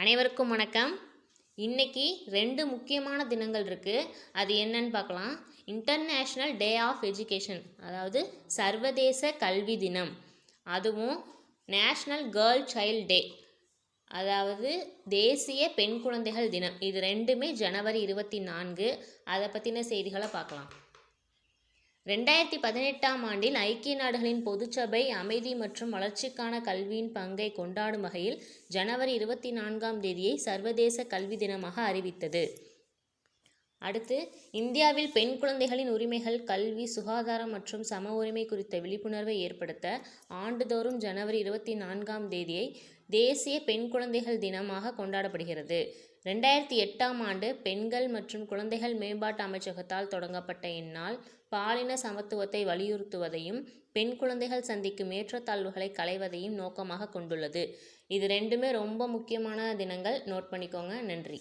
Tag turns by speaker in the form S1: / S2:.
S1: அனைவருக்கும் வணக்கம். இன்னைக்கு 2 முக்கியமான தினங்கள் இருக்குது. அது என்னன்னு பார்க்கலாம். இன்டர்நேஷ்னல் டே ஆஃப் எஜுகேஷன், அதாவது சர்வதேச கல்வி தினம். அதுவும் நேஷ்னல் கேர்ள் சைல்டு டே, அதாவது தேசிய பெண் குழந்தைகள் தினம். இது ரெண்டுமே ஜனவரி 24. அதை பற்றின செய்திகளை பார்க்கலாம். 2018ஆம் ஆண்டில் ஐக்கிய நாடுகளின் பொதுச்சபை அமைதி மற்றும் வளர்ச்சிக்கான கல்வியின் பங்கை கொண்டாடும் வகையில் ஜனவரி 24ஆம் தேதியை சர்வதேச கல்வி தினமாக அறிவித்தது. அடுத்து, இந்தியாவில் பெண் குழந்தைகளின் உரிமைகள், கல்வி, சுகாதாரம் மற்றும் சம உரிமை குறித்த விழிப்புணர்வை ஏற்படுத்த ஆண்டுதோறும் ஜனவரி 24ஆம் தேதியை தேசிய பெண் குழந்தைகள் தினமாக கொண்டாடப்படுகிறது. 2008ஆம் ஆண்டு பெண்கள் மற்றும் குழந்தைகள் மேம்பாட்டு அமைச்சகத்தால் தொடங்கப்பட்ட இந்நாள் பாலின சமத்துவத்தை வலியுறுத்துவதையும் பெண் குழந்தைகள் சந்திக்கும் ஏற்றத்தாழ்வுகளை களைவதையும் நோக்கமாக கொண்டுள்ளது. இது ரெண்டுமே ரொம்ப முக்கியமான தினங்கள், நோட் பண்ணிக்கோங்க. நன்றி.